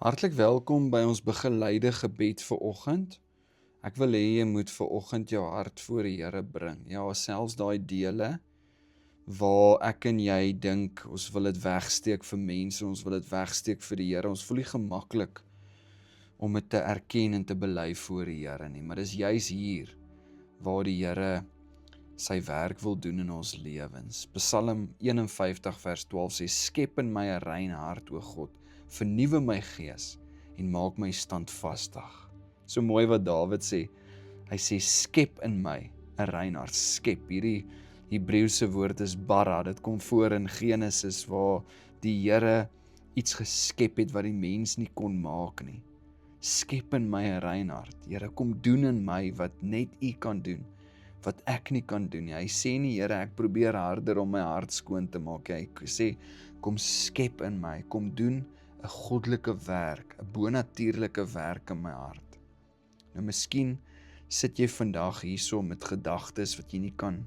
Hartlik welkom by ons begeleide gebed vir oggend. Ek wil hê jy moet vir oggend jou hart voor die Here bring. Ja, selfs daai dele waar ek en jy dink ons wil dit wegsteek vir mense, ons wil dit wegsteek vir die Here. Ons voel nie gemaklik om dit te erken en te bely voor die Here nie, maar dis juis hier waar die Here sy werk wil doen in ons lewens. Psalm 51 vers 12 sê: "Skep in my 'n rein hart, o God, vernuwe my gees en maak my standvastig." So mooi wat Dawid sê. Hy sê skep in my 'n rein hart. Skep. Hierdie Hebreëse woord is bara. Dit kom voor in Genesis waar die Here iets geskep het wat die mens nie kon maak nie. Skep in my 'n rein hart. Here, kom doen in my wat net U kan doen, wat ek nie kan doen nie. Hy sê nie, Here, ek probeer harder om my hart skoon te maak. Hy sê, kom skep in my, kom doen 'n goddelike werk, 'n bonatuurlike werk in my hart. Nou miskien sit jy vandag hierso met gedagtes wat jy nie kan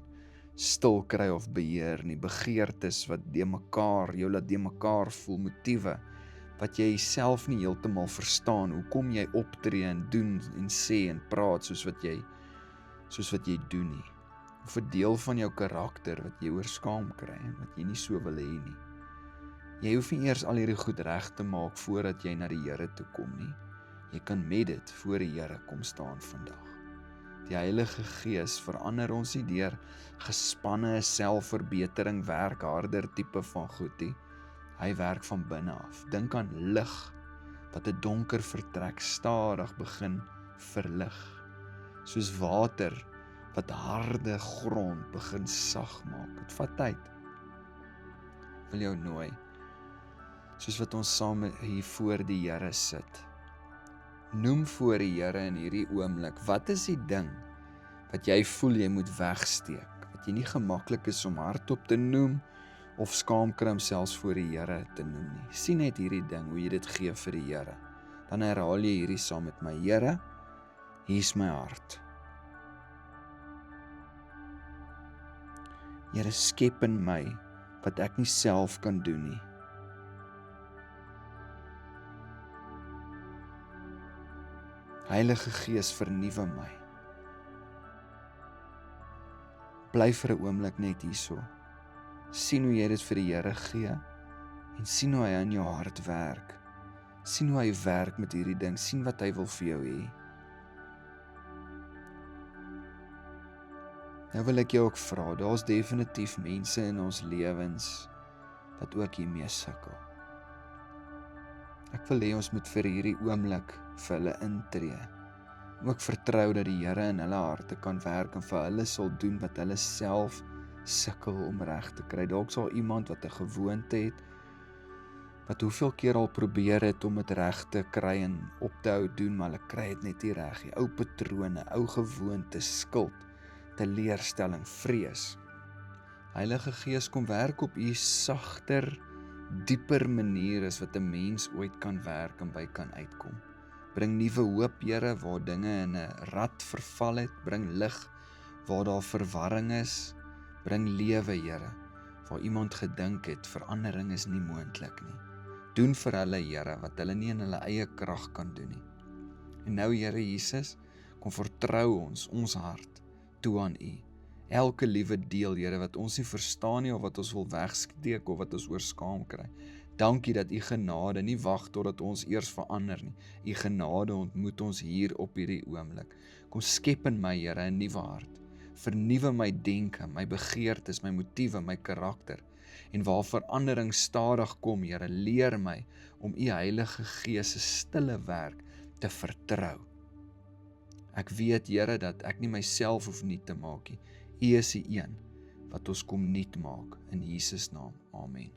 stil kry of beheer nie, begeertes wat jou laat de mekaar voel, motiewe wat jy self nie heeltemal verstaan, hoekom jy optree en doen en sê en praat soos wat jy doen nie. Of 'n deel van jou karakter wat jy oor skaam kry en wat jy nie so wil hê nie. Jy hoef nie eers al hierdie goed reg te maak voordat jy na die Here toe kom nie. Jy kan met dit voor die Here kom staan vandag. Die Heilige Gees verander ons nie deur gespanne selfverbetering, werk harder tipe van goed nie. Hy werk van binne af. Dink aan lig wat 'n donker vertrek stadig begin verlig. Soos water wat harde grond begin sag maak. Dit vat tyd. Ek wil jou nooi, soos wat ons saam hier voor die Here sit. Noem voor die Here in hierdie oomblik, wat is die ding wat jy voel jy moet wegsteek, wat jy nie gemaklik is om hardop te noem, of skaam kry om selfs voor die Here te noem nie. Sien net hierdie ding, hoe jy dit gee vir die Here. Dan herhaal jy hierdie saam met my: Here, hier's my hart. Here, skep in my wat ek nie self kan doen nie. Heilige Gees, vernuwe my. Bly vir 'n oomblik net hierso. Sien hoe jy dit vir die Here gee en sien hoe hy in jou hart werk. Sien hoe hy werk met hierdie ding. Sien wat hy wil vir jou hê. Nou wil ek jou ook vra, daar's definitief mense in ons lewens wat ook hiermee sukkel. Ek wil hê ons moet vir hierdie oomblik vir hulle intree. Ook vertrou dat die Here in hulle harte kan werk en vir hulle sal doen wat hulle self sukkel om reg te kry. Dalk sal iemand wat 'n gewoonte het, wat hoeveel keer al probeer het om dit reg te kry en op te hou doen, maar hulle kry dit net nie reg nie. Ou patrone, ou gewoontes, skuld, teleurstelling, vrees. Heilige Gees, kom werk op u sagter, dieper manier as wat 'n mens ooit kan werk en by kan uitkom. Bring nuwe hoop, Here, waar dinge in 'n rad verval het. Bring lig waar daar verwarring is. Bring lewe, Here, waar iemand gedink het verandering is nie moontlik nie. Doen vir hulle, Here, wat hulle nie in hulle eie krag kan doen nie. En nou, Here Jesus, kom vertrou ons hart toe aan U. Elke liewe deel, Here, wat ons nie verstaan nie, of wat ons wil wegsteek, of wat ons oor skaam kry. Dankie dat U genade nie wag totdat ons eers verander nie. U genade ontmoet ons hier op hierdie oomblik. Kom skep in my, Here, 'n nuwe hart. Vernuwe my denke, my begeertes, my motiewe, my karakter. En waar verandering stadig kom, Here, leer my om U Heilige Gees se stille werk te vertrou. Ek weet, Here, dat ek nie myself hoef nuut te maak nie. U is die een wat ons kom nuut maak. In Jesus naam. Amen.